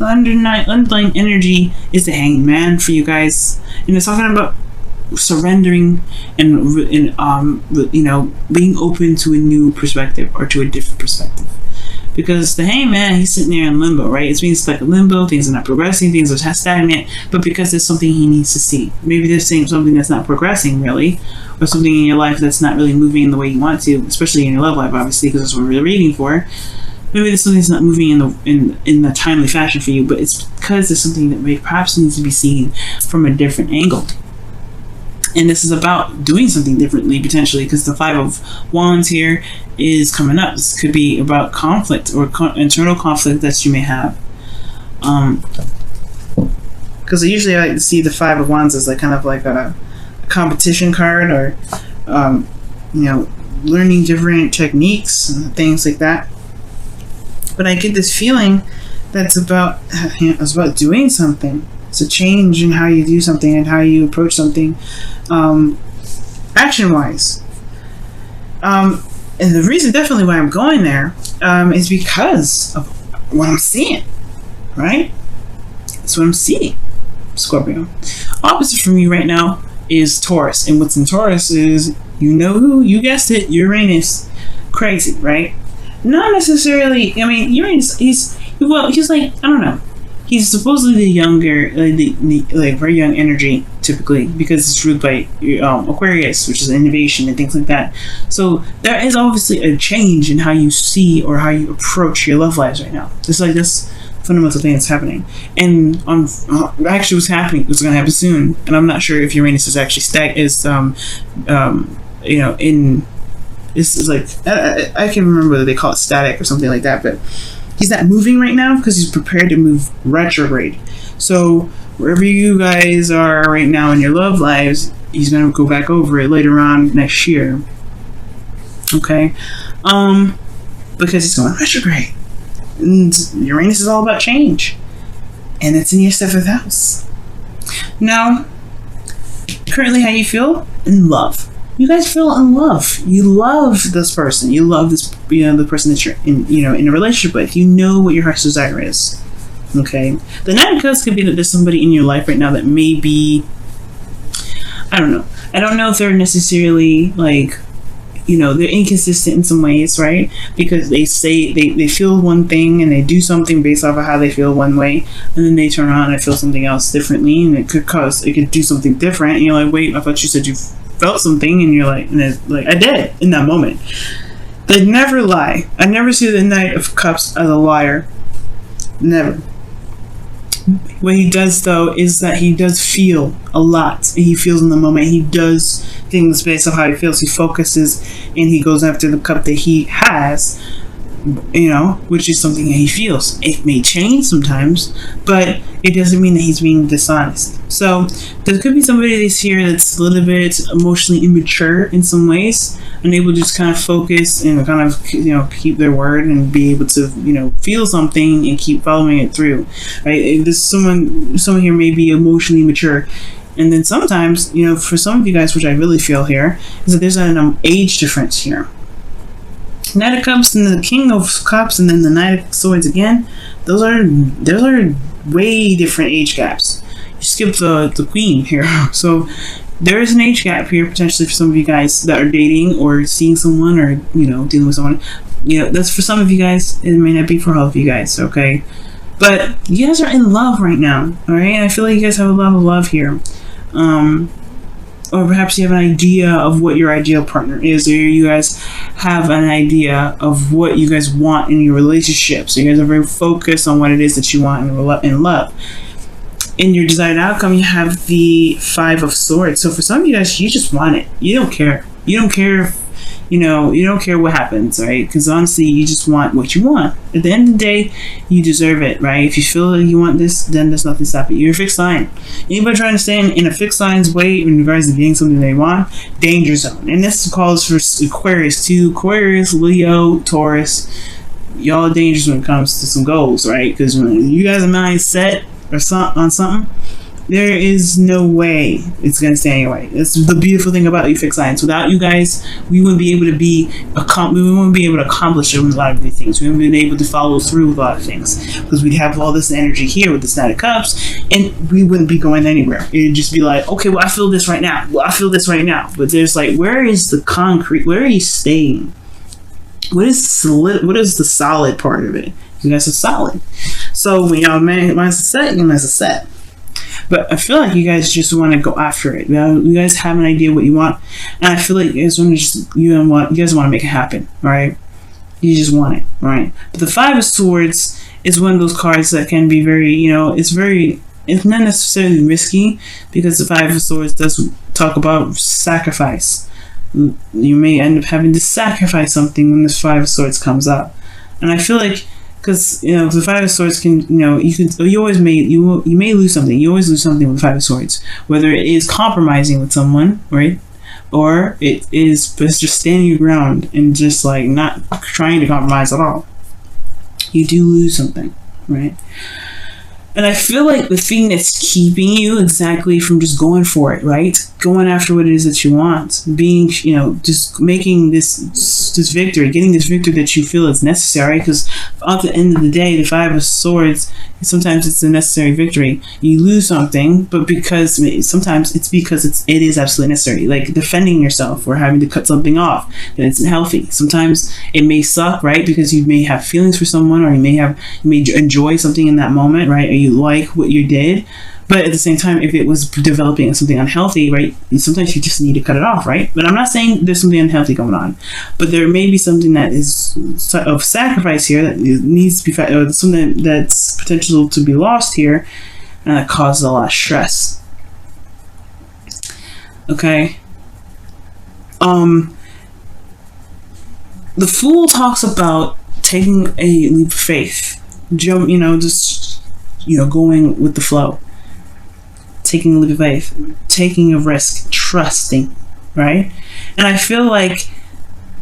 The underlying energy is the Hanged Man for you guys, and it's talking about surrendering and being open to a new perspective or to a different perspective. Because the Hanged Man, he's sitting there in limbo, right? It means like a limbo, things are not progressing, things are stagnant, but because there's something he needs to see. Maybe there's something that's not progressing really, or something in your life that's not really moving in the way you want to, especially in your love life, obviously, because that's what we're reading for. Maybe there's something that's not moving in a timely fashion for you, but it's because there's something that perhaps needs to be seen from a different angle. And this is about doing something differently, potentially, because the Five of Wands here is coming up. This could be about conflict or internal conflict that you may have. Because usually I like to see the Five of Wands as like kind of like a competition card, or learning different techniques and things like that. But I get this feeling that's about doing something. It's a change in how you do something and how you approach something, action-wise. And the reason definitely why I'm going there is because of what I'm seeing, right? That's what I'm seeing, Scorpio. Opposite from you right now is Taurus. And what's in Taurus is, who? You guessed it, Uranus. Crazy, right? Not necessarily, Uranus, he's like, I don't know. He's supposedly the younger, like very young energy, typically, because it's ruled by Aquarius, which is innovation and things like that. So there is obviously a change in how you see or how you approach your love lives right now. It's like this fundamental thing that's happening. And actually what's happening, it's going to happen soon. And I'm not sure if Uranus is actually it's like, I can't remember whether they call it static or something like that, but he's not moving right now because he's prepared to move retrograde. So wherever you guys are right now in your love lives, he's going to go back over it later on next year. Okay? Because he's going retrograde. And Uranus is all about change. And it's in your 7th house. Now, currently how you feel? In love. You guys feel in love. You love this person. You love this, the person that you're in a relationship with. You know what your heart's desire is. Okay. The Nine of Cups could be that there's somebody in your life right now that may be, I don't know. I don't know if they're necessarily like, they're inconsistent in some ways, right? Because they say they feel one thing and they do something based off of how they feel one way, and then they turn around and feel something else differently, and it could do something different. And you're like, wait, I thought you said you felt something, and you're like, and it's like, I did in that moment. They never lie. I never see the Knight of Cups as a liar. Never. What he does though is that he does feel a lot, and he feels in the moment. He does things based on how he feels. He focuses and he goes after the cup that he has, which is something that he feels. It may change sometimes, but it doesn't mean that he's being dishonest. So there could be somebody that's here that's a little bit emotionally immature in some ways, unable to just kind of focus and kind of keep their word and be able to feel something and keep following it through. Right? There's someone here may be emotionally mature. And then sometimes, for some of you guys, which I really feel here, is that there's an age difference here. Knight of Cups and the King of Cups and then the Knight of Swords again, those are way different age gaps. You skip the Queen here. So there is an age gap here potentially for some of you guys that are dating or seeing someone or dealing with someone. That's for some of you guys. It may not be for all of you guys, okay? But you guys are in love right now, all right? I feel like you guys have a lot of love here. Or perhaps you have an idea of what your ideal partner is, or you guys have an idea of what you guys want in your relationship. So you guys are very focused on what it is that you want in love. In your desired outcome, you have the Five of Swords. So for some of you guys, you just want it. You don't care. You don't care if, you don't care what happens, right? Because honestly, you just want what you want. At the end of the day, you deserve it, right? If you feel like you want this, then there's nothing stopping you. You're a fixed sign. Anybody trying to stay in a fixed sign's way in regards to getting something they want, danger zone. And this calls for Aquarius too. Aquarius, Leo, Taurus. Y'all are dangerous when it comes to some goals, right? Because when you guys are mind set on something, There is no way it's going to stay anyway. That's the beautiful thing about you fixed signs. Without you guys, we wouldn't be able to accomplish a lot of these things. We wouldn't be able to follow through with a lot of things because we'd have all this energy here with the Knight of Cups, and we wouldn't be going anywhere. It'd just be like, okay, well, I feel this right now. Well, I feel this right now. But there's like, where is the concrete? Where are you staying? What is the solid part of it? You guys are solid. So when y'all mine's a set, you mine's a set. But I feel like you guys just want to go after it. You guys have an idea what you want, and I feel like you guys want to make it happen, right? You just want it, right? But the Five of Swords is one of those cards that can be very, it's not necessarily risky, because the Five of Swords does talk about sacrifice. You may end up having to sacrifice something when this Five of Swords comes up, and I feel like, because the Five of Swords can, you may lose something. You always lose something with the Five of Swords, whether it is compromising with someone, right, or it is just standing your ground and just like not trying to compromise at all. You do lose something, right? And I feel like the thing that's keeping you exactly from just going for it, right? Going after what it is that you want, being, just making this victory, getting this victory that you feel is necessary. Because at the end of the day, the Five of Swords, sometimes it's a necessary victory. You lose something, but sometimes it's because it is absolutely necessary. Like defending yourself or having to cut something off that isn't healthy. Sometimes it may suck, right? Because you may have feelings for someone, or you may enjoy something in that moment, right? Or you like what you did, but at the same time, if it was developing something unhealthy, right, sometimes you just need to cut it off, right? But I'm not saying there's something unhealthy going on, but there may be something that is of sacrifice here that needs to be, or something that's potential to be lost here, and that causes a lot of stress. Okay. The Fool talks about taking a leap of faith, going with the flow, taking a leap of faith, taking a risk, trusting, right? And I feel like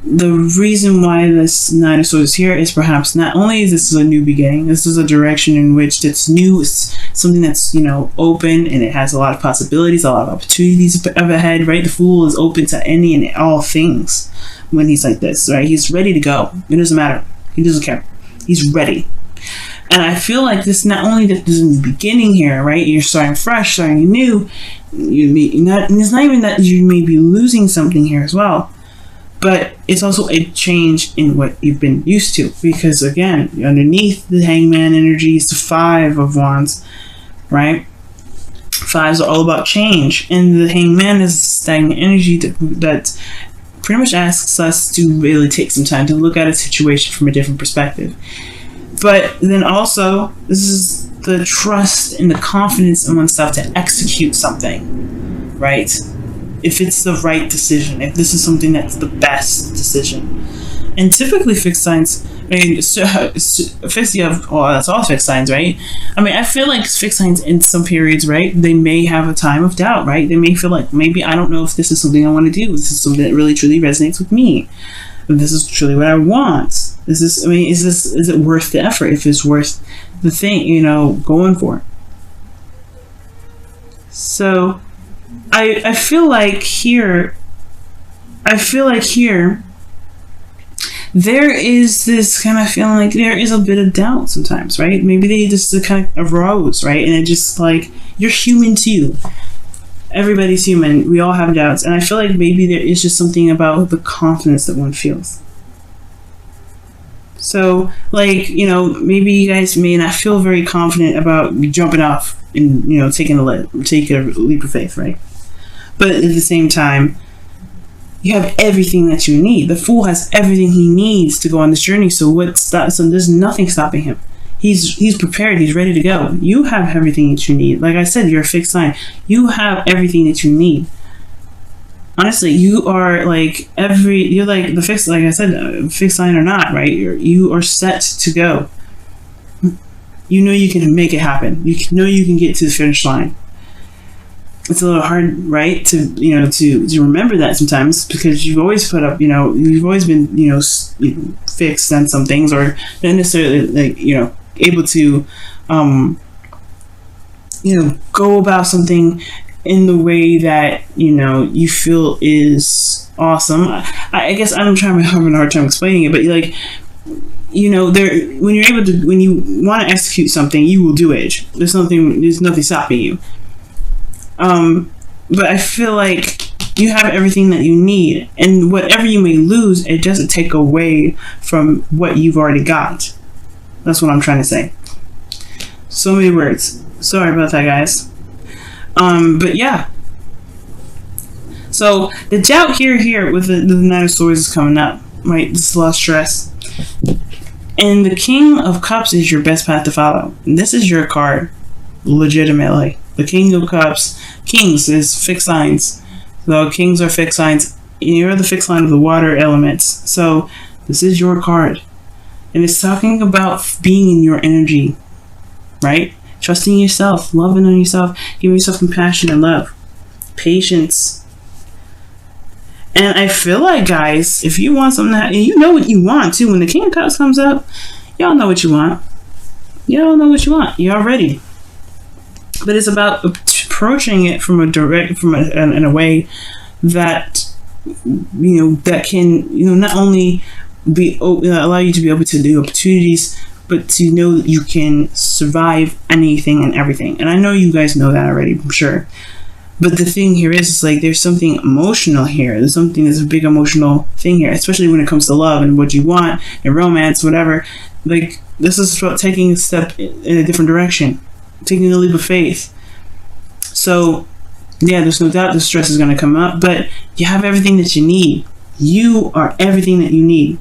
the reason why this Nine of Swords is here is perhaps not only is this a new beginning, this is a direction in which it's new, it's something that's, open, and it has a lot of possibilities, a lot of opportunities up ahead, right? The Fool is open to any and all things when he's like this, right? He's ready to go. It doesn't matter. He doesn't care. He's ready. And I feel like this, not only that there's a new beginning here, right? You're starting fresh, starting new. It's not even that you may be losing something here as well, but it's also a change in what you've been used to. Because again, underneath the Hangman energy is the Five of Wands, right? Fives are all about change, and the Hangman is stagnant energy that pretty much asks us to really take some time to look at a situation from a different perspective. But then also, this is the trust and the confidence in oneself to execute something, right? If it's the right decision, if this is something that's the best decision. And typically fixed signs, that's all fixed signs, right? I feel like fixed signs in some periods, right, they may have a time of doubt, right? They may feel like, maybe I don't know if this is something I want to do. This is something that really truly resonates with me. This is truly what I want. Is it worth the effort? If it's worth the thing, going for. So, I feel like here, there is this kind of feeling like there is a bit of doubt sometimes, right? Maybe they just kind of arose, right? And it just like, you're human too. Everybody's human. We all have doubts. And I feel like maybe there is just something about the confidence that one feels. So, like, maybe you guys may not feel very confident about jumping off and, taking a leap of faith, right? But at the same time, you have everything that you need. The Fool has everything he needs to go on this journey. So there's nothing stopping him. He's prepared. He's ready to go. You have everything that you need. Like I said, you're a fixed sign. You have everything that you need. Honestly, you are like you're like the fixed, like I said, fixed sign or not, right? You are set to go. You can make it happen. You can get to the finish line. It's a little hard, right, to remember that sometimes, because you've always put up, you've always been, fixed on some things, or not necessarily like, able to go about something in the way that you feel is awesome. I guess I'm having a hard time explaining it, but like when you want to execute something, you will do it. There's nothing stopping you. But I feel like you have everything that you need, and whatever you may lose, it doesn't take away from what you've already got. That's what I'm trying to say. So many words. Sorry about that, guys. But yeah. So the doubt here with the Nine of Swords is coming up, right? This is a lot of stress. And the King of Cups is your best path to follow. And this is your card, legitimately. The King of Cups. Kings is fixed signs. So kings are fixed signs. You're the fixed line of the water elements. So this is your card. And it's talking about being in your energy, right? Trusting yourself, loving on yourself, giving yourself compassion and love, patience. And I feel like, guys, if you want something and you know what you want too, when the King of Cups comes up, y'all know what you want. Y'all know what you want. Y'all ready. But it's about approaching it in a way that that can not only allow you to be able to do opportunities, but to know that you can survive anything and everything. And I know you guys know that already, I'm sure. But the thing here is like there's something emotional here. There's a big emotional thing here, especially when it comes to love and what you want and romance, whatever. Like this is about taking a step in a different direction, taking a leap of faith. So yeah, there's no doubt the stress is going to come up, but you have everything that you need. You are everything that you need.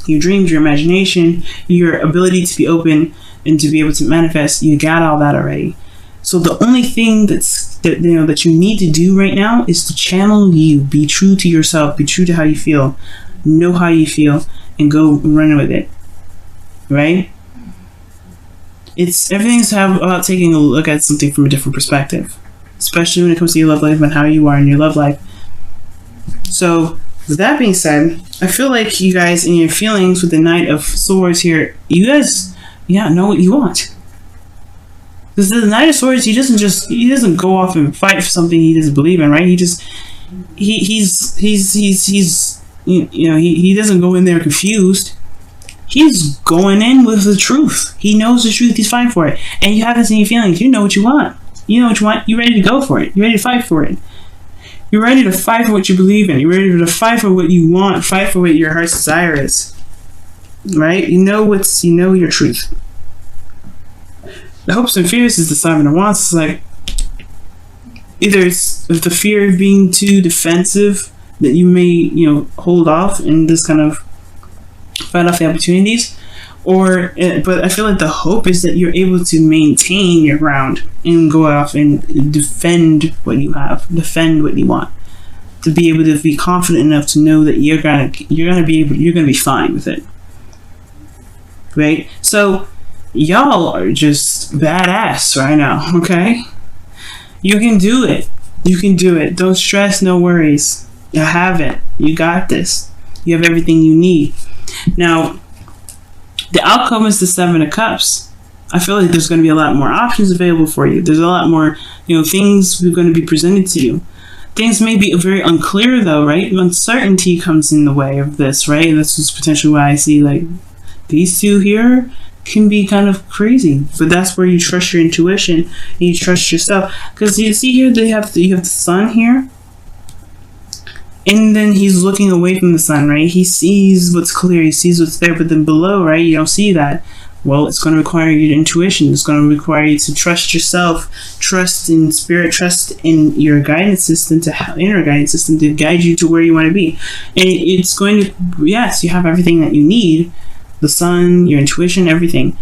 Your dreams, your imagination, your ability to be open and to be able to manifest, you got all that already. So the only thing that you need to do right now is to channel you, be true to yourself, be true to how you feel, know how you feel, and go run with it. Right? Everything's about taking a look at something from a different perspective, especially when it comes to your love life and how you are in your love life. So with that being said, I feel like you guys in your feelings with the Knight of Swords here, you guys know what you want. Because the Knight of Swords, he doesn't go off and fight for something he doesn't believe in, right? He doesn't go in there confused. He's going in with the truth. He knows the truth. He's fighting for it. And you have this in your feelings. You know what you want. You know what you want. You're ready to go for it. You're ready to fight for it. You're ready to fight for what you believe in. You're ready to fight for what you want. Fight for what your heart's desire is. Right? You know your truth. The hopes and fears is the Seven of Wands. It's like either it's the fear of being too defensive that you may hold off and just kind of fight off the opportunities, but I feel like the hope is that you're able to maintain your ground and go off and defend what you have, defend what you want, to be able to be confident enough to know that you're gonna be fine with it, right? So y'all are just badass right now, okay? You can do it. You can do it. Don't stress, no worries. You have it. You got this. You have everything you need. Now, the outcome is the Seven of Cups. I feel like there's going to be a lot more options available for you. There's a lot more, things that are going to be presented to you. Things may be very unclear, though, right? Uncertainty comes in the way of this, right? This is potentially why I see, like, these two here can be kind of crazy. But that's where you trust your intuition and you trust yourself. Because you see here, you have the sun here. And then he's looking away from the sun, right? He sees what's clear, he sees what's there, but then below, right, you don't see that. Well, it's going to require your intuition. It's going to require you to trust yourself, trust in spirit, trust in your guidance system, inner guidance system to guide you to where you want to be. And it's going to, yes, you have everything that you need, the sun, your intuition, everything.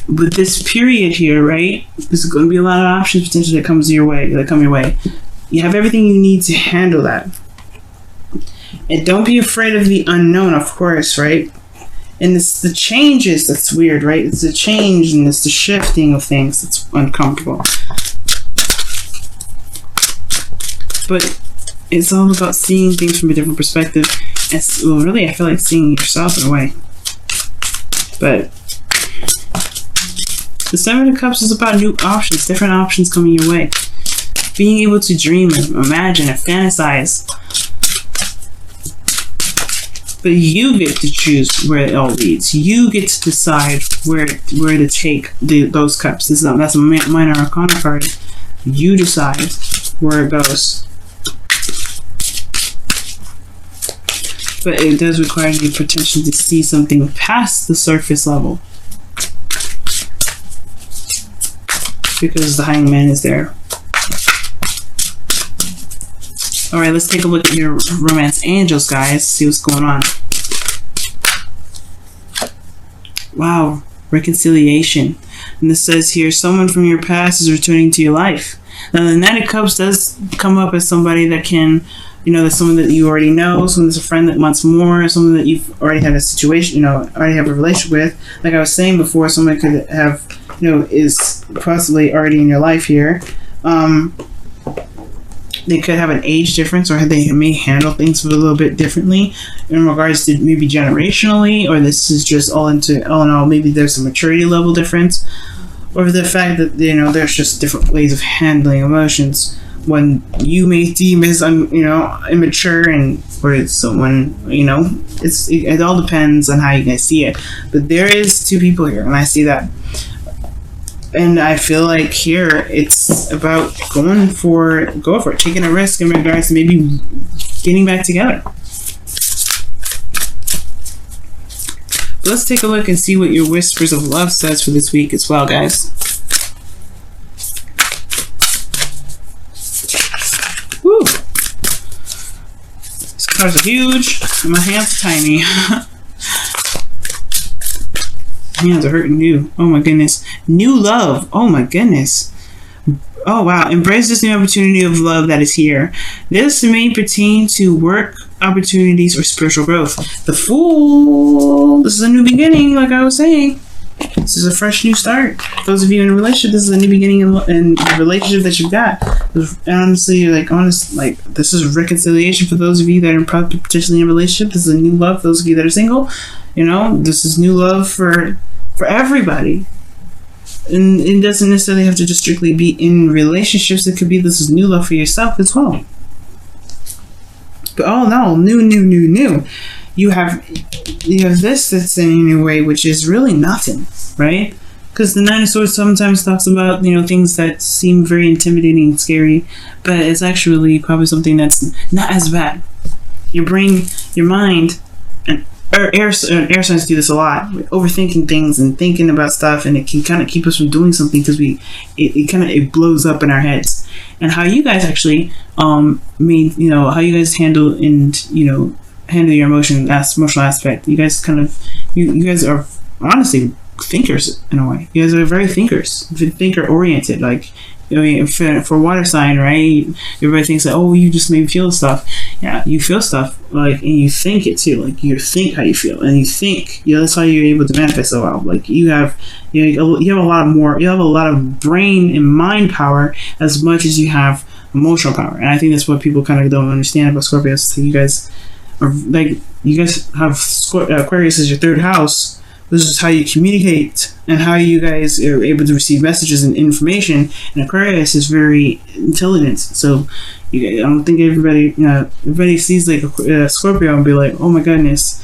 But this period here, right, there's going to be a lot of options potentially that come your way. You have everything you need to handle that. And don't be afraid of the unknown, of course, right? And it's the changes that's weird, right? It's the change and it's the shifting of things that's uncomfortable. But it's all about seeing things from a different perspective. Well, really, I feel like seeing yourself in a way. But The Seven of Cups is about new options, different options coming your way. Being able to dream and imagine and fantasize. But you get to choose where it all leads. You get to decide where to take those cups. That's a minor arcana card. You decide where it goes. But it does require you potentially to see something past the surface level. Because the Hangman is there. Alright, let's take a look at your romance angels, guys. See what's going on. Wow, reconciliation. And this says here, someone from your past is returning to your life. Now, the Knight of Cups does come up as somebody that can, that's someone that you already know, someone that's a friend that wants more, someone that you've already had a situation, already have a relationship with. Like I was saying before, someone could have, is possibly already in your life here. They could have an age difference, or they may handle things a little bit differently in regards to maybe generationally, or this is just all in all, maybe there's a maturity level difference, or the fact that, there's just different ways of handling emotions. When you may deem as, immature, and or someone, it all depends on how you guys see it. But there is two people here, and I see that. And I feel like here it's about go for it, taking a risk in regards to maybe getting back together. But let's take a look and see what your Whispers of Love says for this week as well, guys. Woo! These cards are huge, and my hands are tiny. Hands are hurting you. Oh my goodness. New love. Oh my goodness. Oh wow. Embrace this new opportunity of love that is here. This may pertain to work opportunities or spiritual growth. The Fool. This is a new beginning, like I was saying. This is a fresh new start. Those of you in a relationship, this is a new beginning in the relationship that you've got. Honestly, this is reconciliation for those of you that are potentially in a relationship. This is a new love for those of you that are single. This is new love for everybody. And it doesn't necessarily have to just strictly be in relationships. It could be this is new love for yourself as well. But oh no, new. You have this that's in your way, which is really nothing, right? Because the Nine of Swords sometimes talks about, things that seem very intimidating and scary, but it's actually probably something that's not as bad. Your brain, your mind, and air signs do this a lot. We're overthinking things and thinking about stuff, and it can kind of keep us from doing something because it blows up in our heads. And how you guys actually, how you guys handle your emotional aspect. You guys you guys are honestly thinkers in a way. You guys are very thinker oriented. Like, for water sign, right? Everybody thinks that, oh, you just made me feel stuff. Yeah, you feel stuff, and you think it too. Like, you think how you feel, and you think, that's how you're able to manifest so well. Like, you have a lot of brain and mind power as much as you have emotional power. And I think that's what people kind of don't understand about Scorpios. So you guys have Aquarius as your third house. This is how you communicate and how you guys are able to receive messages and information. And Aquarius is very intelligent. So I don't think everybody sees a Scorpio and be like, oh my goodness,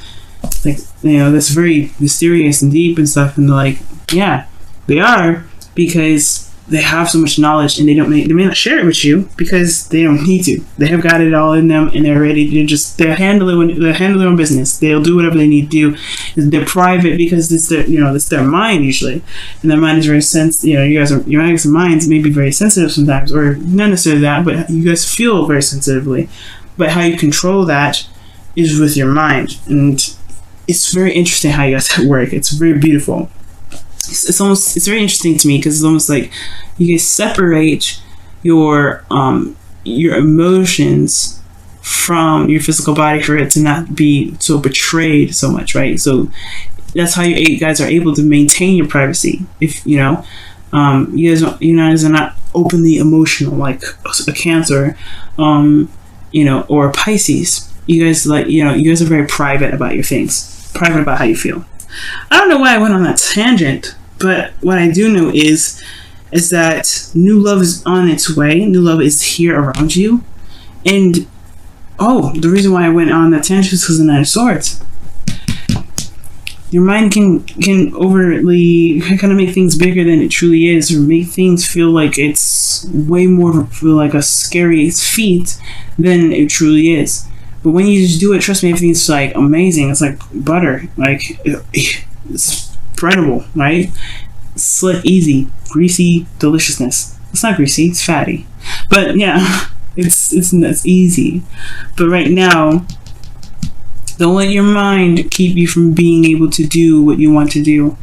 that's very mysterious and deep and stuff. And they're like, yeah, they are, because they have so much knowledge, and they may not share it with you because they don't need to. They have got it all in them, and they're ready to they'll handle their own business. They'll do whatever they need to do. They're private because it's their mind usually, and their mind is very sensitive. Your guys' minds may be very sensitive sometimes, or not necessarily that, but you guys feel very sensitively. But how you control that is with your mind, and it's very interesting how you guys work. It's very beautiful. It's very interesting to me because it's almost like you guys separate your emotions from your physical body for it to not be so betrayed so much, right? So that's how you guys are able to maintain your privacy. If you guys are not openly emotional like a Cancer, or a Pisces. You guys you guys are very private about your things, private about how you feel. I don't know why I went on that tangent, But what I do know is that new love is on its way. New love is here around you. And the reason why I went on that tangent is because of the Nine of Swords. Your mind can overtly kind of make things bigger than it truly is, or make things feel like it's way more of like a scary feat than it truly is. But when you just do it, trust me, everything's like amazing. It's like butter, like it's spreadable, right? Slick, easy, greasy deliciousness. It's not greasy, it's fatty, but yeah, it's easy. But right now, don't let your mind keep you from being able to do what you want to do.